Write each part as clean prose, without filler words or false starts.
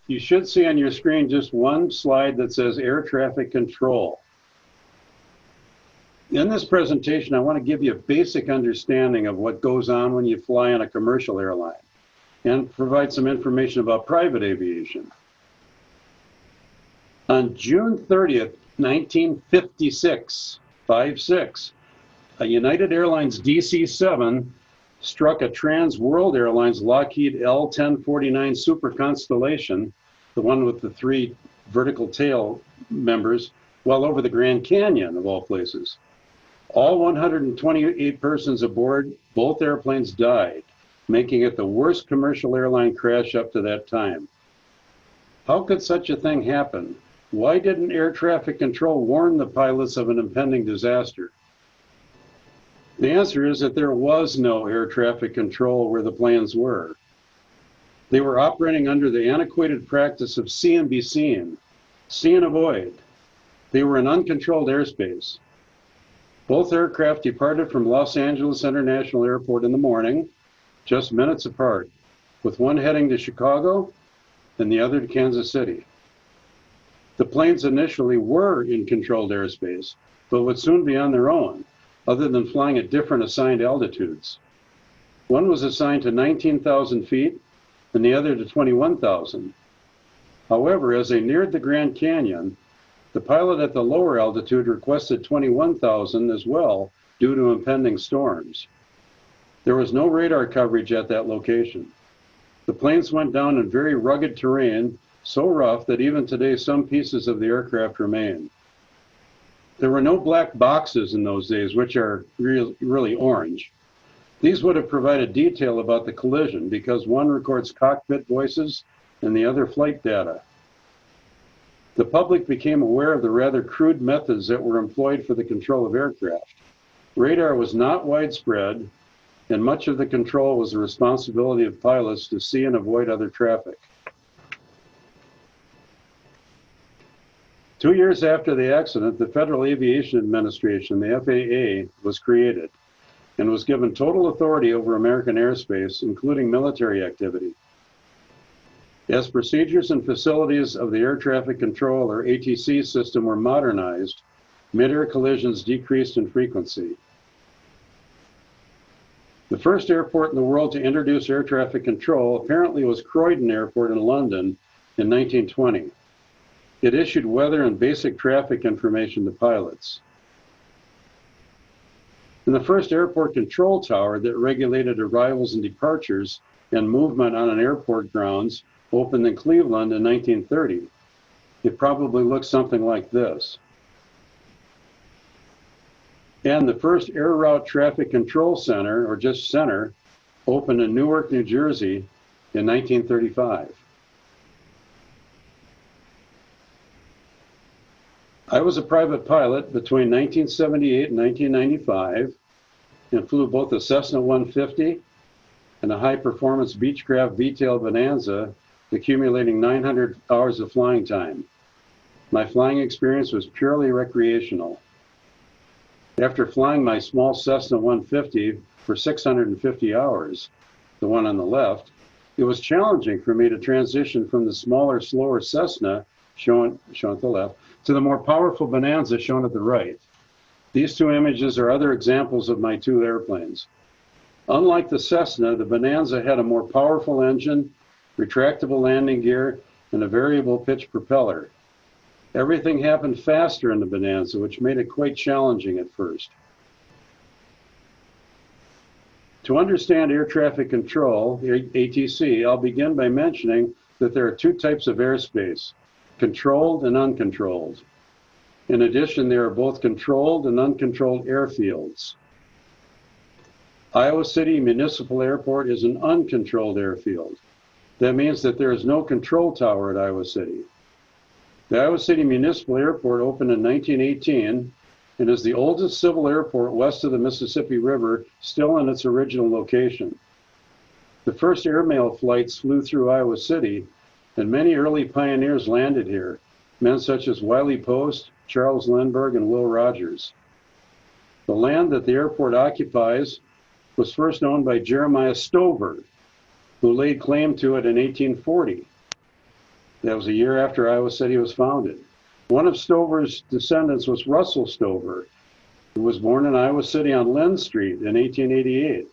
You should see on your screen just one slide that says air traffic control. In this presentation, I want to give you a basic understanding of what goes on when you fly on a commercial airline and provide some information about private aviation. On June 30th, 1956, 56, a United Airlines DC-7 struck a Trans World Airlines Lockheed L-1049 Super Constellation, the one with the 3 vertical tail members, well over the Grand Canyon of all places. All 128 persons aboard both airplanes died, making it the worst commercial airline crash up to that time. How could such a thing happen? Why didn't air traffic control warn the pilots of an impending disaster? The answer is that there was no air traffic control where the planes were. They were operating under the antiquated practice of see and be seen, see and avoid. They were in uncontrolled airspace. Both aircraft departed from Los Angeles International Airport in the morning, just minutes apart, with one heading to Chicago and the other to Kansas City. The planes initially were in controlled airspace, but would soon be on their own, other than flying at different assigned altitudes. One was assigned to 19,000 feet and the other to 21,000. However, as they neared the Grand Canyon, the pilot at the lower altitude requested 21,000 as well due to impending storms. There was no radar coverage at that location. The planes went down in very rugged terrain, so rough that even today some pieces of the aircraft remain. There were no black boxes in those days, which are really orange. These would have provided detail about the collision because one records cockpit voices and the other flight data. The public became aware of the rather crude methods that were employed for the control of aircraft. Radar was not widespread, and much of the control was the responsibility of pilots to see and avoid other traffic. 2 years after the accident, the Federal Aviation Administration, the FAA, was created and was given total authority over American airspace, including military activity. As procedures and facilities of the air traffic control, or ATC system, were modernized, mid-air collisions decreased in frequency. The first airport in the world to introduce air traffic control apparently was Croydon Airport in London in 1920. It issued weather and basic traffic information to pilots. And the first airport control tower that regulated arrivals and departures and movement on an airport grounds opened in Cleveland in 1930. It probably looks something like this. And the first Air Route Traffic Control Center, or just center, opened in Newark, New Jersey in 1935. I was a private pilot between 1978 and 1995 and flew both a Cessna 150 and a high-performance Beechcraft V-tail Bonanza, accumulating 900 hours of flying time. My flying experience was purely recreational. After flying my small Cessna 150 for 650 hours, the one on the left, it was challenging for me to transition from the smaller, slower Cessna, shown at the left, to the more powerful Bonanza shown at the right. These two images are other examples of my two airplanes. Unlike the Cessna, the Bonanza had a more powerful engine, retractable landing gear, and a variable pitch propeller. Everything happened faster in the Bonanza, which made it quite challenging at first. To understand air traffic control, ATC, I'll begin by mentioning that there are two types of airspace, controlled and uncontrolled. In addition, there are both controlled and uncontrolled airfields. Iowa City Municipal Airport is an uncontrolled airfield. That means that there is no control tower at Iowa City. The Iowa City Municipal Airport opened in 1918 and is the oldest civil airport west of the Mississippi River, still in its original location. The first airmail flights flew through Iowa City, and many early pioneers landed here, men such as Wiley Post, Charles Lindbergh, and Will Rogers. The land that the airport occupies was first owned by Jeremiah Stover, who laid claim to it in 1840. That was a year after Iowa City was founded. One of Stover's descendants was Russell Stover, who was born in Iowa City on Lynn Street in 1888.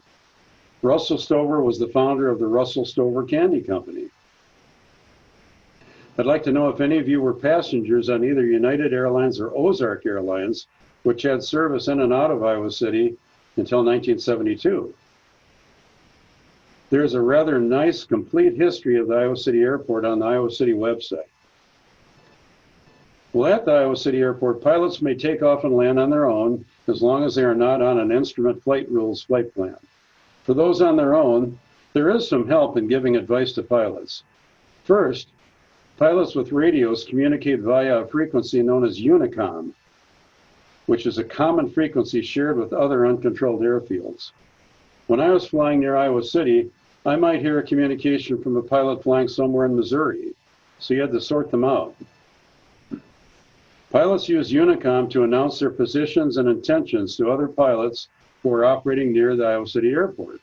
Russell Stover was the founder of the Russell Stover Candy Company. I'd like to know if any of you were passengers on either United Airlines or Ozark Airlines, which had service in and out of Iowa City until 1972. There's a rather nice, complete history of the Iowa City Airport on the Iowa City website. Well, at the Iowa City Airport, pilots may take off and land on their own as long as they are not on an instrument flight rules flight plan. For those on their own, there is some help in giving advice to pilots. First, pilots with radios communicate via a frequency known as unicom, which is a common frequency shared with other uncontrolled airfields. When I was flying near Iowa City, I might hear a communication from a pilot flying somewhere in Missouri, so you had to sort them out. Pilots use unicom to announce their positions and intentions to other pilots who are operating near the Iowa City Airport.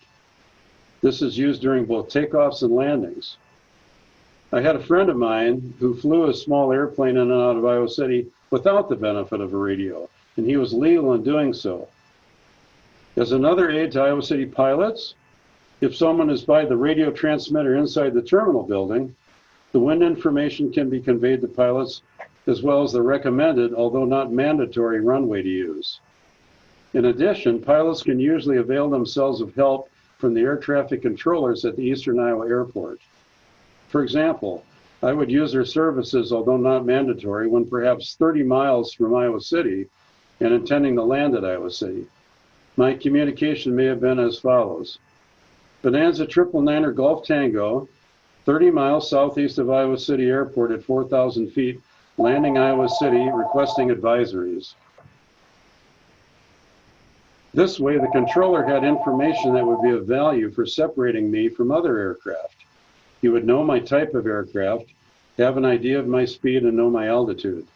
This is used during both takeoffs and landings. I had a friend of mine who flew a small airplane in and out of Iowa City without the benefit of a radio, and he was legal in doing so. As another aid to Iowa City pilots, if someone is by the radio transmitter inside the terminal building, the wind information can be conveyed to pilots as well as the recommended, although not mandatory, runway to use. In addition, pilots can usually avail themselves of help from the air traffic controllers at the Eastern Iowa Airport. For example, I would use their services, although not mandatory, when perhaps 30 miles from Iowa City and intending to land at Iowa City. My communication may have been as follows. Bonanza 999er Golf Tango, 30 miles southeast of Iowa City Airport at 4,000 feet, landing Iowa City, requesting advisories. This way, the controller had information that would be of value for separating me from other aircraft. He would know my type of aircraft, have an idea of my speed, and know my altitude.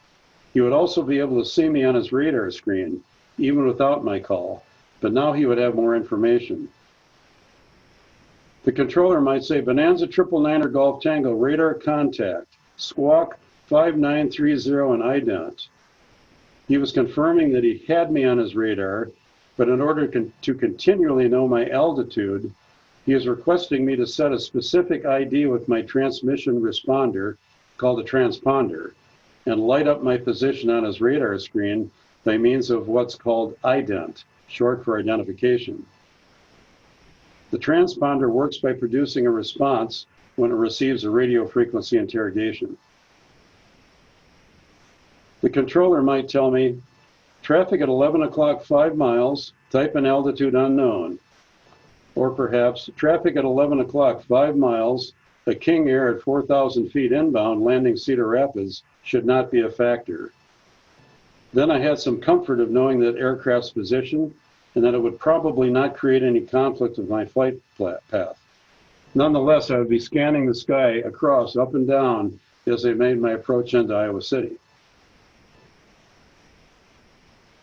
He would also be able to see me on his radar screen, even without my call, but now he would have more information. The controller might say, Bonanza 999er Golf Tango, radar contact, squawk 5930 and ident. He was confirming that he had me on his radar, but in order to continually know my altitude, he is requesting me to set a specific ID with my transmission responder, called a transponder, and light up my position on his radar screen by means of what's called ident, short for identification. The transponder works by producing a response when it receives a radio frequency interrogation. The controller might tell me, traffic at 11 o'clock 5 miles, type and altitude unknown. Or perhaps, traffic at 11 o'clock 5 miles, a King Air at 4,000 feet inbound landing Cedar Rapids should not be a factor. Then I had some comfort of knowing that aircraft's position and that it would probably not create any conflict with my flight path. Nonetheless, I would be scanning the sky across, up and down, as I made my approach into Iowa City.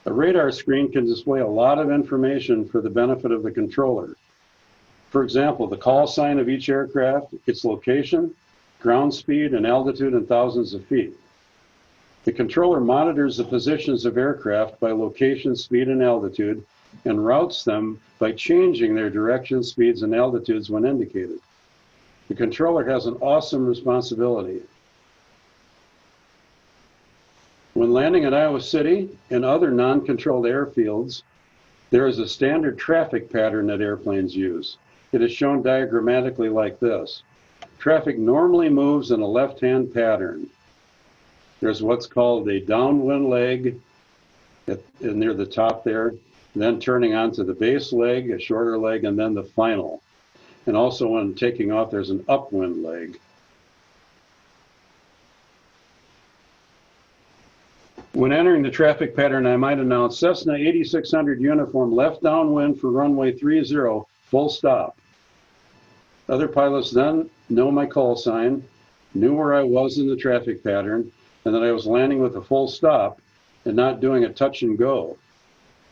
A radar screen can display a lot of information for the benefit of the controller. For example, the call sign of each aircraft, its location, ground speed, and altitude in thousands of feet. The controller monitors the positions of aircraft by location, speed, and altitude, and routes them by changing their direction, speeds, and altitudes when indicated. The controller has an awesome responsibility. When landing at Iowa City and other non-controlled airfields, there is a standard traffic pattern that airplanes use. It is shown diagrammatically like this. Traffic normally moves in a left-hand pattern. There's what's called a downwind leg near the top there, then turning onto the base leg, a shorter leg, and then the final. And also when taking off, there's an upwind leg. When entering the traffic pattern, I might announce Cessna 8600 uniform left downwind for runway 30, full stop. Other pilots then know my call sign, knew where I was in the traffic pattern, and that I was landing with a full stop and not doing a touch and go.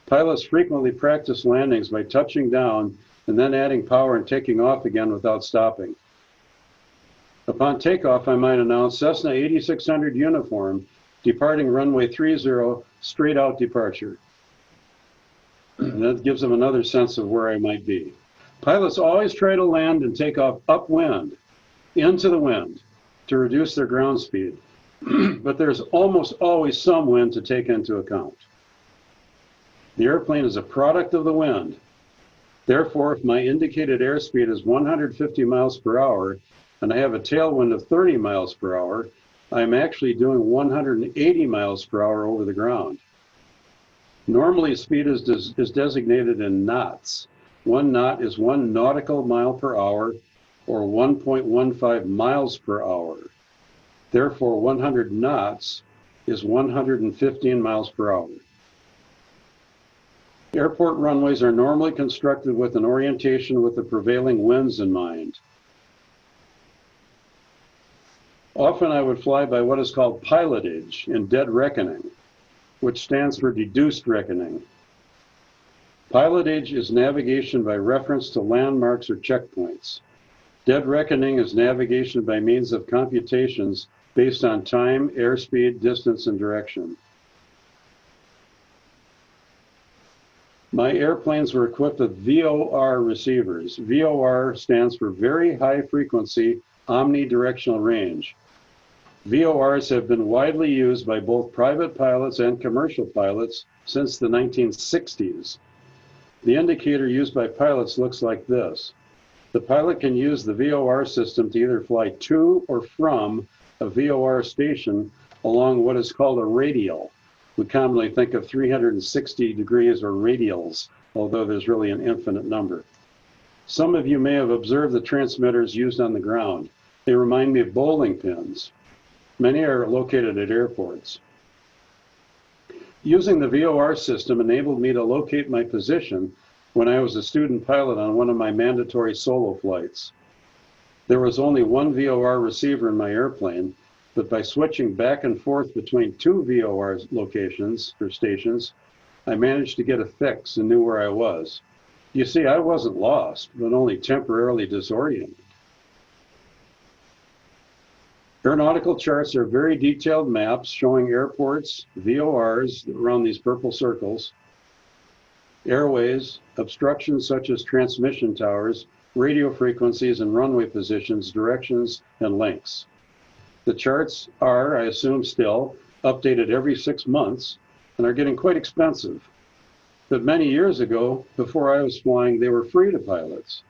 Pilots frequently practice landings by touching down and then adding power and taking off again without stopping. Upon takeoff, I might announce Cessna 8600 uniform, departing runway 30, straight out departure. That gives them another sense of where I might be. Pilots always try to land and take off upwind, into the wind, to reduce their ground speed. But there's almost always some wind to take into account. The airplane is a product of the wind. Therefore, if my indicated airspeed is 150 miles per hour and I have a tailwind of 30 miles per hour, I'm actually doing 180 miles per hour over the ground. Normally, speed is designated in knots. 1 knot is 1 nautical mile per hour, or 1.15 miles per hour. Therefore, 100 knots is 115 miles per hour. Airport runways are normally constructed with an orientation with the prevailing winds in mind. Often I would fly by what is called pilotage in dead reckoning, which stands for deduced reckoning. Pilotage is navigation by reference to landmarks or checkpoints. Dead reckoning is navigation by means of computations based on time, airspeed, distance, and direction. My airplanes were equipped with VOR receivers. VOR stands for Very High Frequency Omnidirectional Range. VORs have been widely used by both private pilots and commercial pilots since the 1960s. The indicator used by pilots looks like this. The pilot can use the VOR system to either fly to or from a VOR station along what is called a radial. We commonly think of 360 degrees or radials, although there's really an infinite number. Some of you may have observed the transmitters used on the ground. They remind me of bowling pins. Many are located at airports. Using the VOR system enabled me to locate my position when I was a student pilot on one of my mandatory solo flights. There was only one VOR receiver in my airplane, but by switching back and forth between 2 VOR locations or stations, I managed to get a fix and knew where I was. You see, I wasn't lost, but only temporarily disoriented. Aeronautical charts are very detailed maps showing airports, VORs around these purple circles, airways, obstructions such as transmission towers, radio frequencies and runway positions, directions, and lengths. The charts are, I assume still, updated every 6 months and are getting quite expensive. But many years ago, before I was flying, they were free to pilots.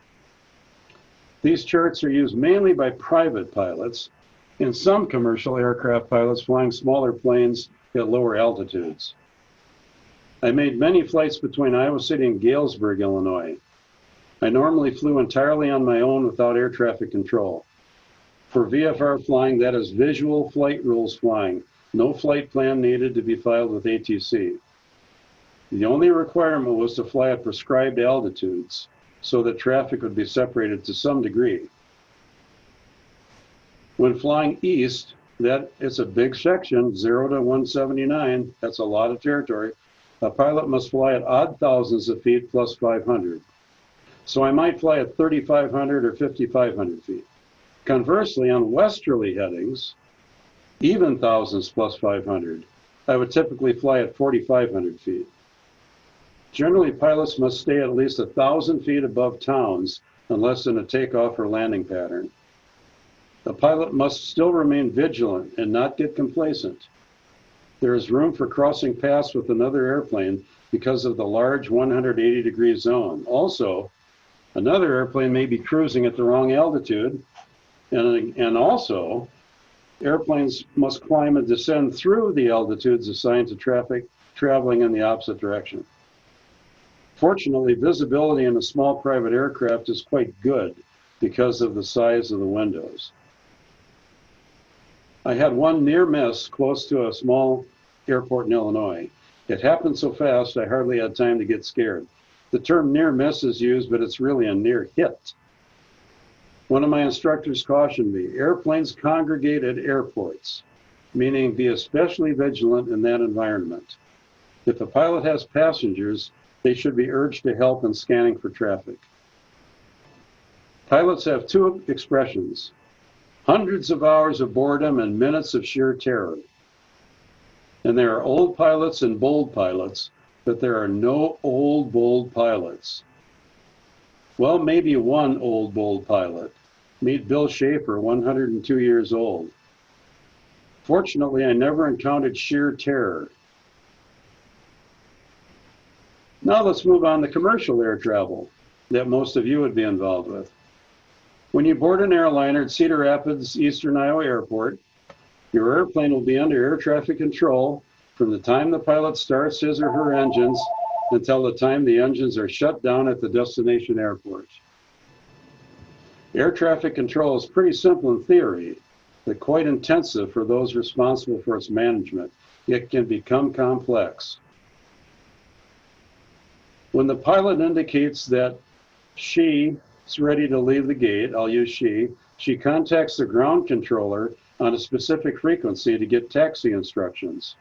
These charts are used mainly by private pilots and some commercial aircraft pilots flying smaller planes at lower altitudes. I made many flights between Iowa City and Galesburg, Illinois. I normally flew entirely on my own without air traffic control. For VFR flying, that is visual flight rules flying. No flight plan needed to be filed with ATC. The only requirement was to fly at prescribed altitudes so that traffic would be separated to some degree. When flying east, that is a big section, 0 to 179, that's a lot of territory. A pilot must fly at odd thousands of feet plus 500. So I might fly at 3,500 or 5,500 feet. Conversely, on westerly headings, even thousands plus 500, I would typically fly at 4,500 feet. Generally, pilots must stay at least 1,000 feet above towns unless in a takeoff or landing pattern. The pilot must still remain vigilant and not get complacent. There is room for crossing paths with another airplane because of the large 180-degree zone. Also, another airplane may be cruising at the wrong altitude, and also, airplanes must climb and descend through the altitudes assigned to traffic traveling in the opposite direction. Fortunately, visibility in a small private aircraft is quite good because of the size of the windows. I had one near miss close to a small airport in Illinois. It happened so fast I hardly had time to get scared. The term near miss is used, but it's really a near hit. One of my instructors cautioned me, airplanes congregate at airports, meaning be especially vigilant in that environment. If a pilot has passengers, they should be urged to help in scanning for traffic. Pilots have 2 expressions, Hundreds of hours of boredom and minutes of sheer terror. And there are old pilots and bold pilots, but there are no old, bold pilots. Well, maybe one old, bold pilot. Meet Bill Shafer, 102 years old. Fortunately, I never encountered sheer terror. Now let's move on to commercial air travel that most of you would be involved with. When you board an airliner at Cedar Rapids Eastern Iowa Airport, your airplane will be under air traffic control from the time the pilot starts his or her engines until the time the engines are shut down at the destination airport. Air traffic control is pretty simple in theory, but quite intensive for those responsible for its management. It can become complex. When the pilot indicates that she is ready to leave the gate, I'll use she contacts the ground controller on a specific frequency to get taxi instructions.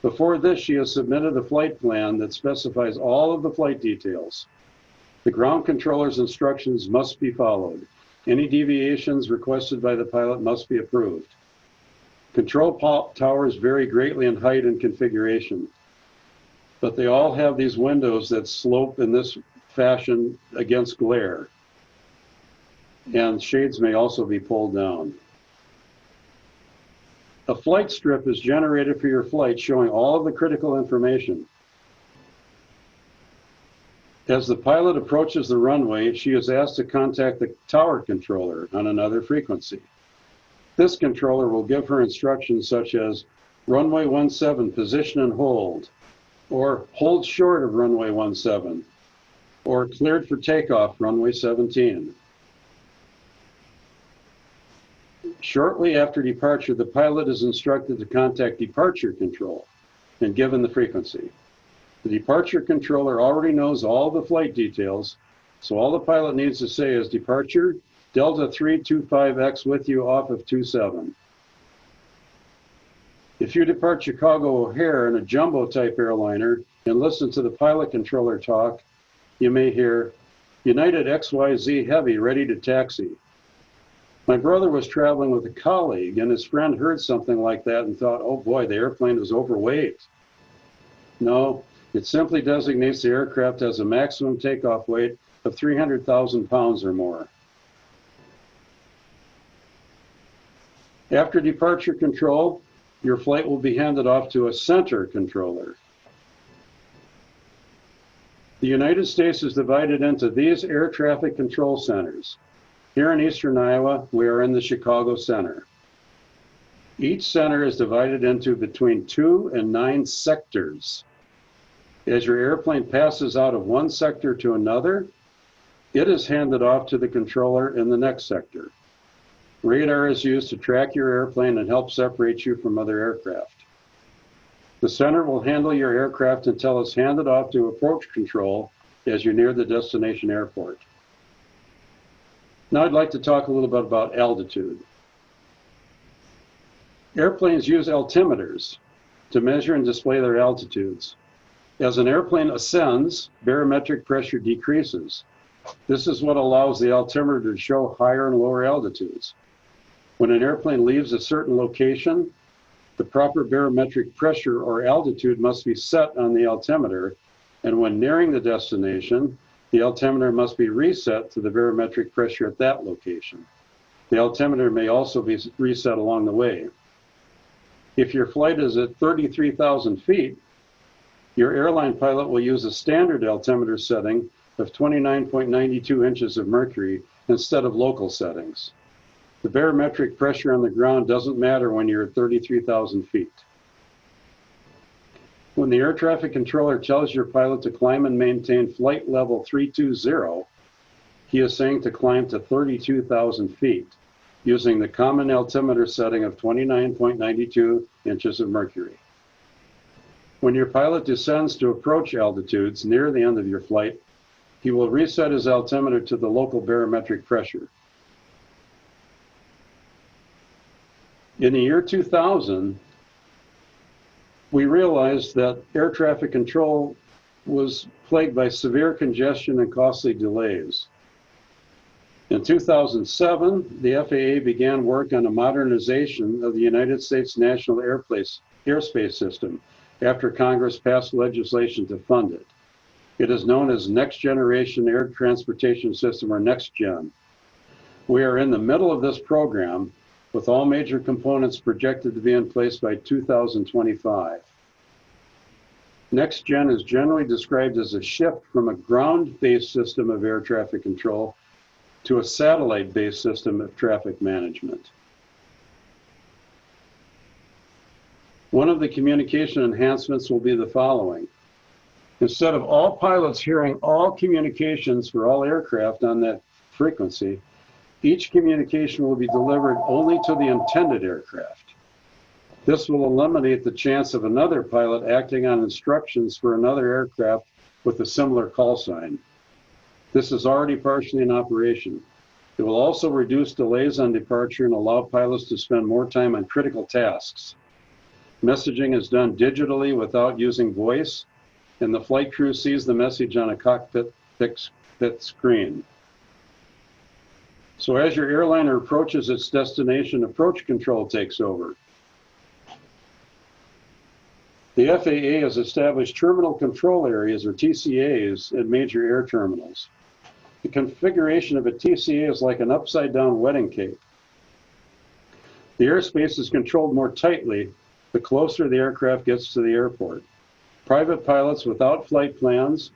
Before this, she has submitted a flight plan that specifies all of the flight details. The ground controller's instructions must be followed. Any deviations requested by the pilot must be approved. Control towers vary greatly in height and configuration, but they all have these windows that slope in this fashion against glare, and shades may also be pulled down. A flight strip is generated for your flight showing all of the critical information. As the pilot approaches the runway, she is asked to contact the tower controller on another frequency. This controller will give her instructions such as runway 17, position and hold, or hold short of runway 17, or cleared for takeoff, runway 17. Shortly after departure, the pilot is instructed to contact departure control and given the frequency. The departure controller already knows all the flight details, so all the pilot needs to say is departure, Delta 325X with you off of 27. If you depart Chicago O'Hare in a jumbo type airliner and listen to the pilot controller talk, you may hear United XYZ Heavy ready to taxi. My brother was traveling with a colleague and his friend heard something like that and thought, oh boy, the airplane was overweight. No, it simply designates the aircraft as a maximum takeoff weight of 300,000 pounds or more. After departure control, your flight will be handed off to a center controller. The United States is divided into these air traffic control centers. Here in eastern Iowa, we are in the Chicago Center. Each center is divided into between 2 and 9 sectors. As your airplane passes out of one sector to another, it is handed off to the controller in the next sector. Radar is used to track your airplane and help separate you from other aircraft. The center will handle your aircraft until it's handed off to approach control as you near the destination airport. Now I'd like to talk a little bit about altitude. Airplanes use altimeters to measure and display their altitudes. As an airplane ascends, barometric pressure decreases. This is what allows the altimeter to show higher and lower altitudes. When an airplane leaves a certain location, the proper barometric pressure or altitude must be set on the altimeter, and when nearing the destination, the altimeter must be reset to the barometric pressure at that location. The altimeter may also be reset along the way. If your flight is at 33,000 feet, your airline pilot will use a standard altimeter setting of 29.92 inches of mercury instead of local settings. The barometric pressure on the ground doesn't matter when you're at 33,000 feet. When the air traffic controller tells your pilot to climb and maintain flight level 320, he is saying to climb to 32,000 feet using the common altimeter setting of 29.92 inches of mercury. When your pilot descends to approach altitudes near the end of your flight, he will reset his altimeter to the local barometric pressure. In the year 2000, we realized that air traffic control was plagued by severe congestion and costly delays. In 2007, the FAA began work on a modernization of the United States National Airspace System after Congress passed legislation to fund it. It is known as Next Generation Air Transportation System, or NextGen. We are in the middle of this program, with all major components projected to be in place by 2025. NextGen is generally described as a shift from a ground-based system of air traffic control to a satellite-based system of traffic management. One of the communication enhancements will be the following. Instead of all pilots hearing all communications for all aircraft on that frequency, each communication will be delivered only to the intended aircraft. This will eliminate the chance of another pilot acting on instructions for another aircraft with a similar call sign. This is already partially in operation. It will also reduce delays on departure and allow pilots to spend more time on critical tasks. Messaging is done digitally without using voice, and the flight crew sees the message on a cockpit screen. So as your airliner approaches its destination, approach control takes over. The FAA has established terminal control areas, or TCAs, at major air terminals. The configuration of a TCA is like an upside-down wedding cake. The airspace is controlled more tightly the closer the aircraft gets to the airport. Private pilots without flight plans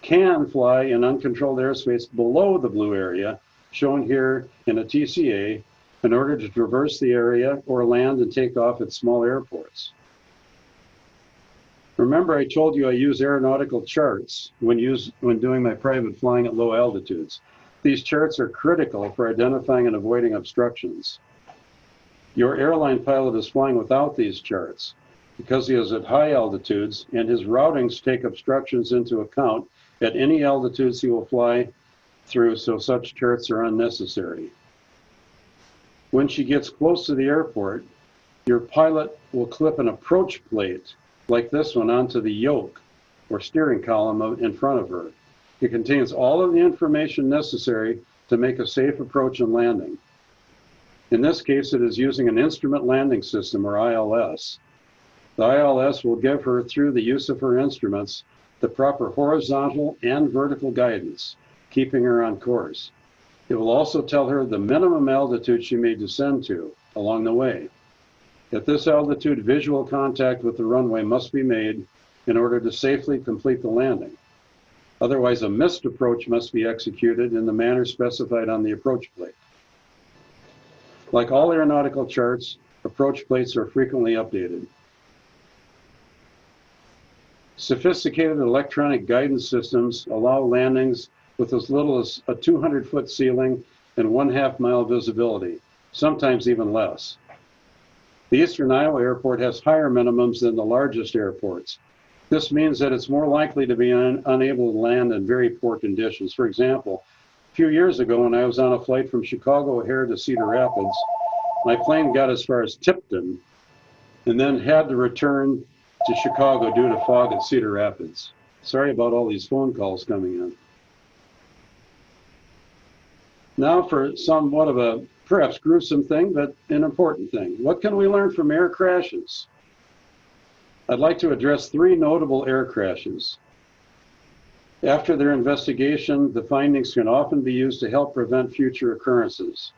can fly in uncontrolled airspace below the blue area, shown here in a TCA, in order to traverse the area or land and take off at small airports. Remember, I told you I use aeronautical charts when doing my private flying at low altitudes. These charts are critical for identifying and avoiding obstructions. Your airline pilot is flying without these charts because he is at high altitudes, and his routings take obstructions into account at any altitudes he will fly through, so such charts are unnecessary. When she gets close to the airport, your pilot will clip an approach plate like this one onto the yoke or steering column in front of her. It contains all of the information necessary to make a safe approach and landing. In this case, it is using an instrument landing system, or ILS. The ILS will give her, through the use of her instruments, the proper horizontal and vertical guidance, keeping her on course. It will also tell her the minimum altitude she may descend to along the way. At this altitude, visual contact with the runway must be made in order to safely complete the landing. Otherwise, a missed approach must be executed in the manner specified on the approach plate. Like all aeronautical charts, approach plates are frequently updated. Sophisticated electronic guidance systems allow landings with as little as a 200-foot ceiling and 1/2 mile visibility, sometimes even less. The Eastern Iowa Airport has higher minimums than the largest airports. This means that it's more likely to be unable to land in very poor conditions. For example, a few years ago when I was on a flight from Chicago O'Hare to Cedar Rapids, my plane got as far as Tipton and then had to return to Chicago due to fog at Cedar Rapids. Sorry about all these phone calls coming in. Now for somewhat of a perhaps gruesome thing, but an important thing. What can we learn from air crashes? I'd like to address 3 notable air crashes. After their investigation, the findings can often be used to help prevent future occurrences.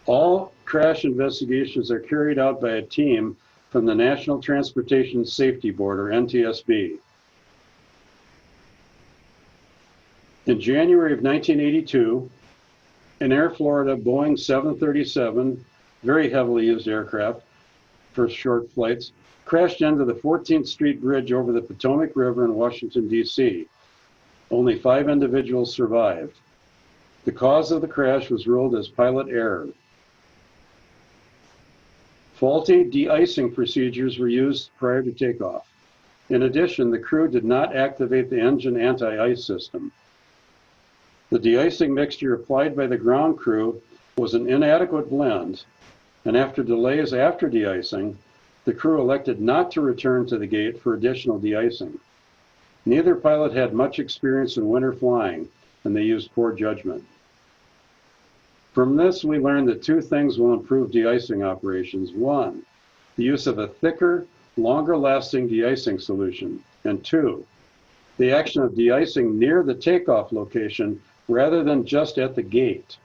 All crash investigations are carried out by a team from the National Transportation Safety Board, or NTSB. In January of 1982, an Air Florida Boeing 737, very heavily used aircraft for short flights, crashed into the 14th Street Bridge over the Potomac River in Washington, D.C. Only 5 individuals survived. The cause of the crash was ruled as pilot error. Faulty de-icing procedures were used prior to takeoff. In addition, the crew did not activate the engine anti-ice system. The de-icing mixture applied by the ground crew was an inadequate blend, and after delays after de-icing, the crew elected not to return to the gate for additional de-icing. Neither pilot had much experience in winter flying, and they used poor judgment. From this, we learned that two things will improve de-icing operations. One, the use of a thicker, longer-lasting de-icing solution. And two, the action of de-icing near the takeoff location rather than just at the gate.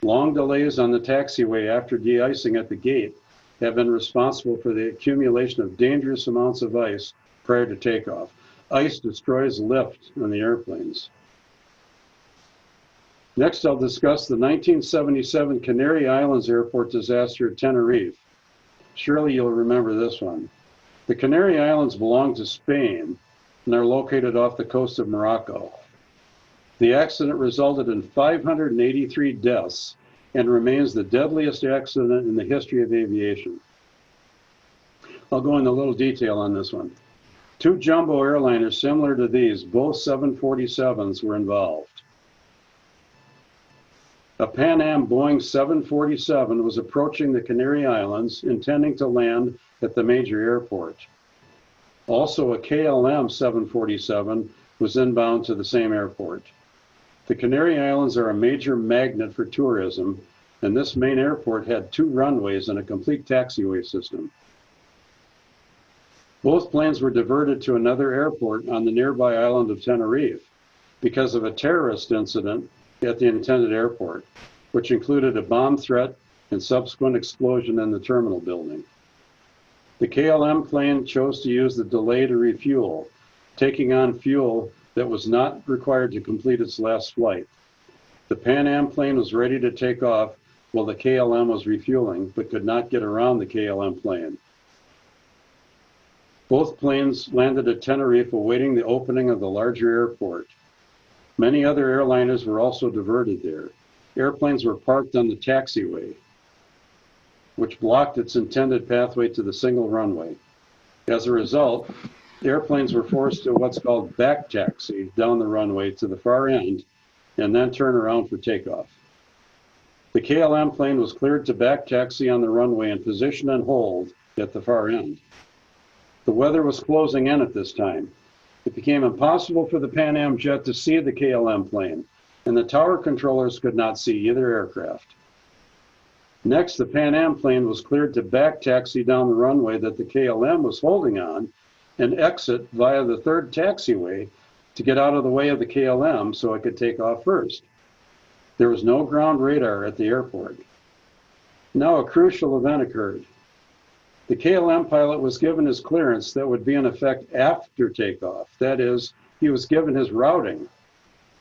Long delays on the taxiway after de-icing at the gate have been responsible for the accumulation of dangerous amounts of ice prior to takeoff. Ice destroys lift on the airplanes. Next, I'll discuss the 1977 Canary Islands Airport disaster at Tenerife. Surely you'll remember this one. The Canary Islands belong to Spain and are located off the coast of Morocco. The accident resulted in 583 deaths and remains the deadliest accident in the history of aviation. I'll go into a little detail on this one. Two jumbo airliners similar to these, both 747s, were involved. A Pan Am Boeing 747 was approaching the Canary Islands, intending to land at the major airport. Also, a KLM 747 was inbound to the same airport. The Canary Islands are a major magnet for tourism, and this main airport had 2 runways and a complete taxiway system. Both planes were diverted to another airport on the nearby island of Tenerife because of a terrorist incident at the intended airport, which included a bomb threat and subsequent explosion in the terminal building. The KLM plane chose to use the delay to refuel, taking on fuel that was not required to complete its last flight. The Pan Am plane was ready to take off while the KLM was refueling, but could not get around the KLM plane. Both planes landed at Tenerife awaiting the opening of the larger airport. Many other airliners were also diverted there. Airplanes were parked on the taxiway, which blocked its intended pathway to the single runway. As a result, airplanes were forced to what's called back taxi down the runway to the far end and then turn around for takeoff. The KLM plane was cleared to back taxi on the runway and position and hold at the far end. The weather was closing in at this time. It became impossible for the Pan Am jet to see the KLM plane, and the tower controllers could not see either aircraft. Next, the Pan Am plane was cleared to back taxi down the runway that the KLM was holding on and exit via the third taxiway to get out of the way of the KLM so it could take off first. There was no ground radar at the airport. Now a crucial event occurred. The KLM pilot was given his clearance that would be in effect after takeoff. That is, he was given his routing.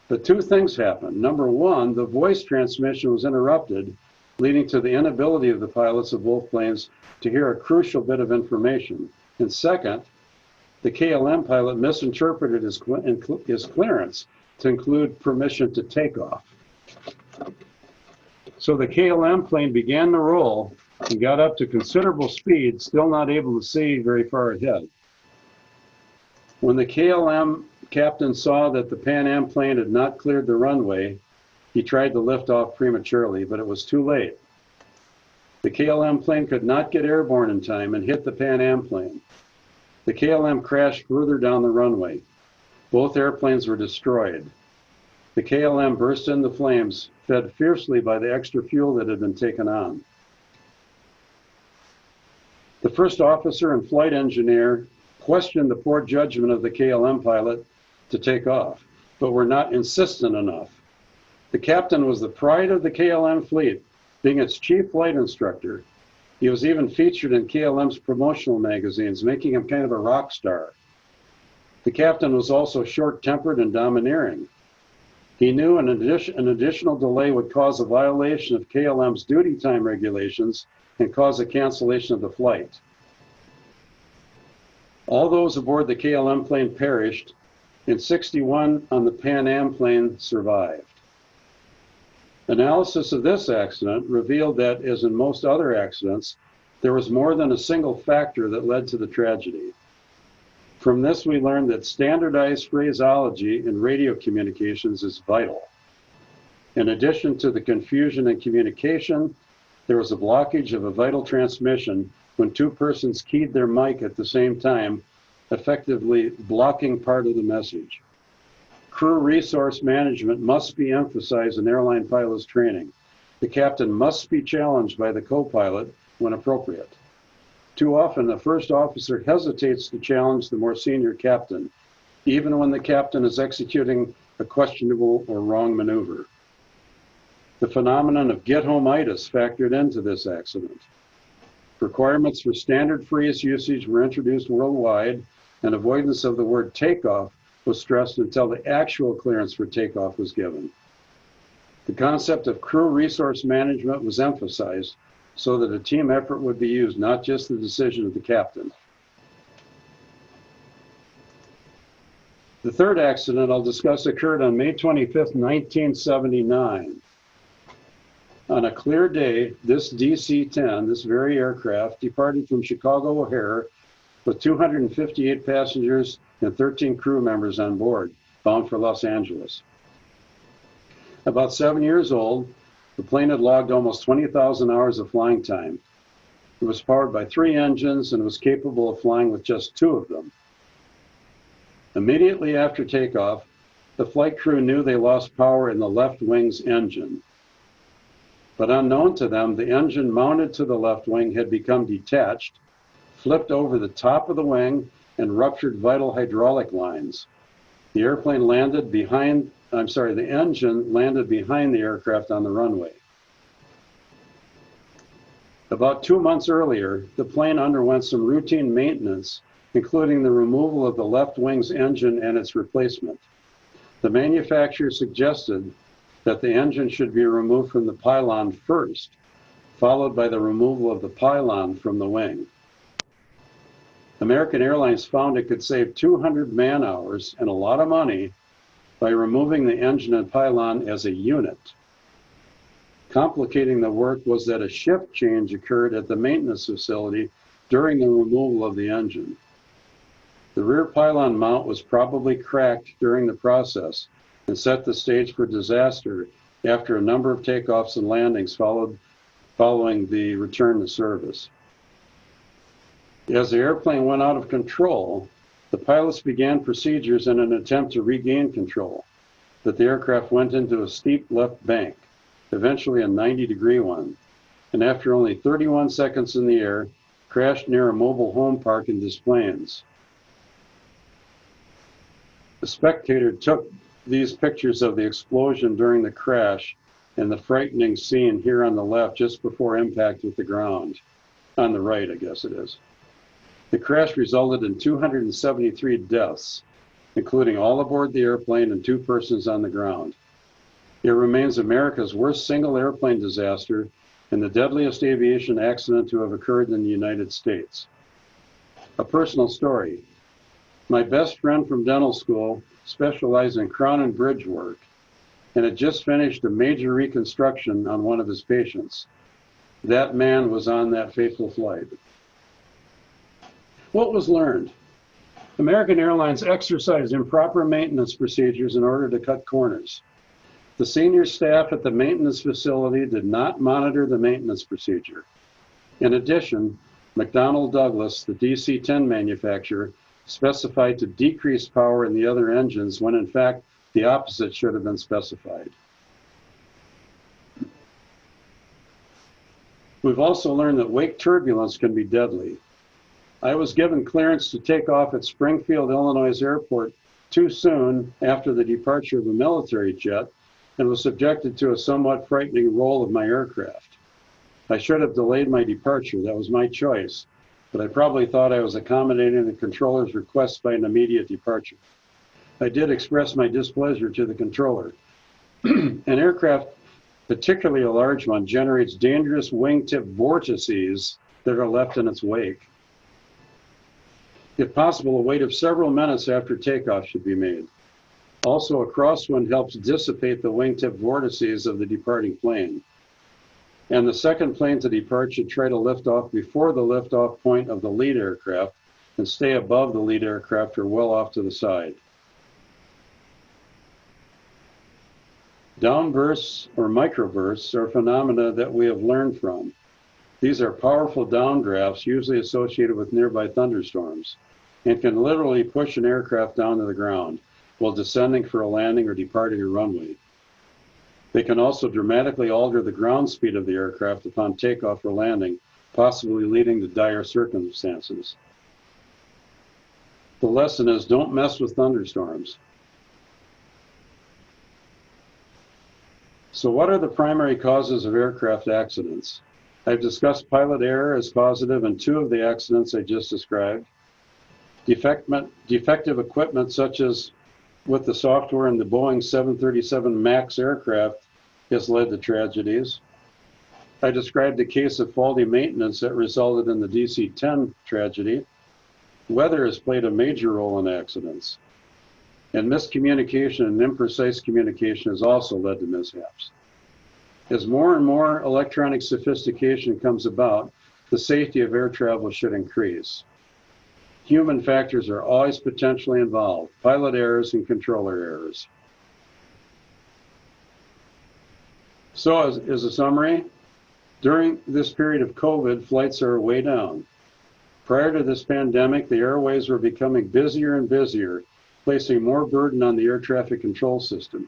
But 2 things happened. Number 1, the voice transmission was interrupted, leading to the inability of the pilots of both planes to hear a crucial bit of information. And second, the KLM pilot misinterpreted his clearance to include permission to take off. So the KLM plane began to roll and got up to considerable speed, still not able to see very far ahead. When the KLM captain saw that the Pan Am plane had not cleared the runway, he tried to lift off prematurely, but it was too late. The KLM plane could not get airborne in time and hit the Pan Am plane. The KLM crashed further down the runway. Both airplanes were destroyed. The KLM burst into flames, fed fiercely by the extra fuel that had been taken on. The first officer and flight engineer questioned the poor judgment of the KLM pilot to take off, but were not insistent enough. The captain was the pride of the KLM fleet, being its chief flight instructor. He was even featured in KLM's promotional magazines, making him kind of a rock star. The captain was also short-tempered and domineering. He knew an additional delay would cause a violation of KLM's duty time regulations and cause a cancellation of the flight. All those aboard the KLM plane perished, and 61 on the Pan Am plane survived. Analysis of this accident revealed that, as in most other accidents, there was more than a single factor that led to the tragedy. From this, we learned that standardized phraseology in radio communications is vital. In addition to the confusion in communication, there was a blockage of a vital transmission when 2 persons keyed their mic at the same time, effectively blocking part of the message. Crew resource management must be emphasized in airline pilots training. The captain must be challenged by the co-pilot when appropriate. Too often, the first officer hesitates to challenge the more senior captain, even when the captain is executing a questionable or wrong maneuver. The phenomenon of get-home-itis factored into this accident. Requirements for standard freeze usage were introduced worldwide, and avoidance of the word takeoff was stressed until the actual clearance for takeoff was given. The concept of crew resource management was emphasized so that a team effort would be used, not just the decision of the captain. The third accident I'll discuss occurred on May 25th, 1979. On a clear day, this DC-10, this very aircraft, departed from Chicago O'Hare with 258 passengers and 13 crew members on board, bound for Los Angeles. About 7 years old, the plane had logged almost 20,000 hours of flying time. It was powered by 3 engines and was capable of flying with just 2 of them. Immediately after takeoff, the flight crew knew they lost power in the left wing's engine. But unknown to them, the engine mounted to the left wing had become detached, flipped over the top of the wing, and ruptured vital hydraulic lines. The engine landed behind the aircraft on the runway. About 2 months earlier, the plane underwent some routine maintenance, including the removal of the left wing's engine and its replacement. The manufacturer suggested that the engine should be removed from the pylon first, followed by the removal of the pylon from the wing. American Airlines found it could save 200 man-hours and a lot of money by removing the engine and pylon as a unit. Complicating the work was that a shift change occurred at the maintenance facility during the removal of the engine. The rear pylon mount was probably cracked during the process and set the stage for disaster after a number of takeoffs and landings following the return to service. As the airplane went out of control, the pilots began procedures in an attempt to regain control, but the aircraft went into a steep left bank, eventually a 90-degree one, and after only 31 seconds in the air, crashed near a mobile home park in Des Plaines. A spectator took these pictures of the explosion during the crash and the frightening scene here on the left just before impact with the ground. On the right, I guess it is. The crash resulted in 273 deaths, including all aboard the airplane and 2 persons on the ground. It remains America's worst single airplane disaster and the deadliest aviation accident to have occurred in the United States. A personal story. My best friend from dental school specialized in crown and bridge work and had just finished a major reconstruction on one of his patients. That man was on that fateful flight. What was learned? American Airlines exercised improper maintenance procedures in order to cut corners. The senior staff at the maintenance facility did not monitor the maintenance procedure. In addition, McDonnell Douglas, the DC-10 manufacturer, specified to decrease power in the other engines when in fact the opposite should have been specified. We've also learned that wake turbulence can be deadly. I was given clearance to take off at Springfield, Illinois airport too soon after the departure of a military jet and was subjected to a somewhat frightening roll of my aircraft. I should have delayed my departure. That was my choice, but I probably thought I was accommodating the controller's request by an immediate departure. I did express my displeasure to the controller. An aircraft, particularly a large one, generates dangerous wingtip vortices that are left in its wake. If possible, a wait of several minutes after takeoff should be made. Also, a crosswind helps dissipate the wingtip vortices of the departing plane. And the second plane to depart should try to lift off before the liftoff point of the lead aircraft and stay above the lead aircraft or well off to the side. Downbursts or microbursts are phenomena that we have learned from. These are powerful downdrafts usually associated with nearby thunderstorms and can literally push an aircraft down to the ground while descending for a landing or departing a runway. They can also dramatically alter the ground speed of the aircraft upon takeoff or landing, possibly leading to dire circumstances. The lesson is don't mess with thunderstorms. So what are the primary causes of aircraft accidents? I've discussed pilot error as causative in 2 of the accidents I just described. Defective equipment, such as with the software in the Boeing 737 MAX aircraft, has led to tragedies. I described a case of faulty maintenance that resulted in the DC-10 tragedy. Weather has played a major role in accidents. And miscommunication and imprecise communication has also led to mishaps. As more and more electronic sophistication comes about, the safety of air travel should increase. Human factors are always potentially involved, pilot errors and controller errors. So as a summary, during this period of COVID, flights are way down. Prior to this pandemic, the airways were becoming busier and busier, placing more burden on the air traffic control system.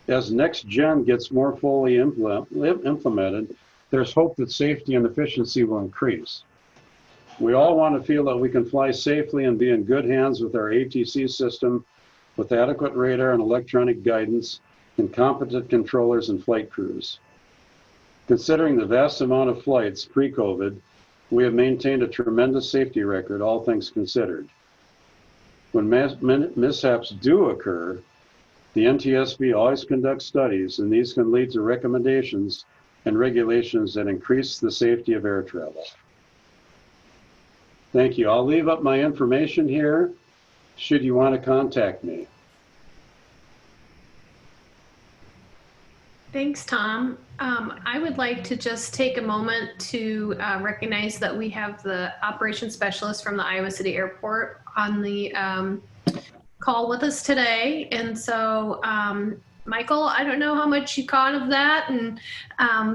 As next gen gets more fully implemented, there's hope that safety and efficiency will increase. We all want to feel that we can fly safely and be in good hands with our ATC system, with adequate radar and electronic guidance, and competent controllers and flight crews. Considering the vast amount of flights pre-COVID, we have maintained a tremendous safety record, all things considered. When mishaps do occur, the NTSB always conducts studies, and these can lead to recommendations and regulations that increase the safety of air travel. Thank you. I'll leave up my information here should you want to contact me. Thanks, Tom. I would like to just take a moment to recognize that we have the operations specialist from the Iowa City Airport on the call with us today. And so, Michael, I don't know how much you caught of that, and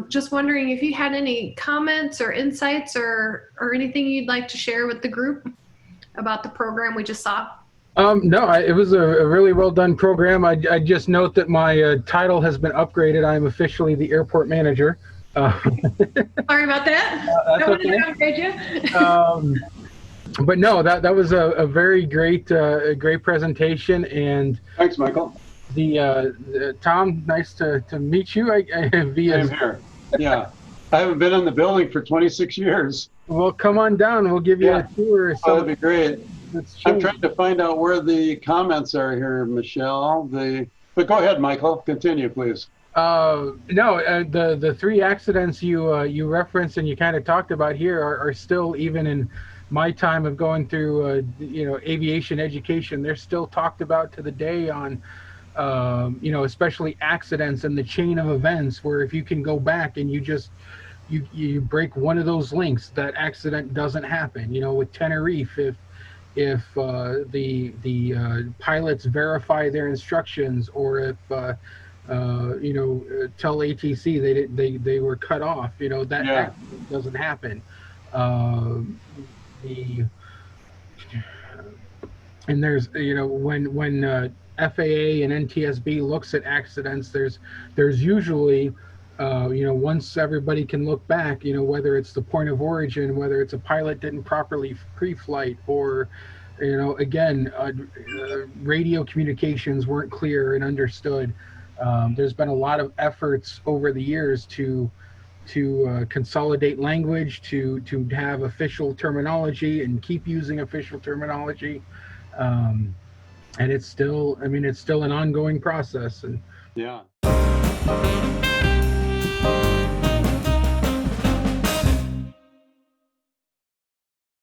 just wondering if you had any comments or insights or anything you'd like to share with the group about the program we just saw. No, it was a really well done program. I just note that my title has been upgraded. I'm officially the airport manager. Sorry about that. I wanted to upgrade you. But no, that was a very great presentation. And thanks, Michael. The Tom, nice to meet you. Same here. Yeah, I haven't been in the building for 26 years. Well, come on down. We'll give you a tour. Oh, that'd be great. I'm trying to find out where the comments are here, Michelle. But go ahead, Michael. Continue, please. No, the 3 accidents you referenced and you kind of talked about here are still, even in my time of going through aviation education, they're still talked about to the day on especially accidents and the chain of events, where if you can go back and you break one of those links, that accident doesn't happen. With Tenerife, if the pilots verify their instructions, or if tell ATC they were cut off, that doesn't happen. And there's when FAA and NTSB looks at accidents, there's usually once everybody can look back, whether it's the point of origin, whether it's a pilot didn't properly pre-flight, or again, radio communications weren't clear and understood. There's been a lot of efforts over the years to consolidate language, to have official terminology and keep using official terminology. And it's still an ongoing process. And yeah.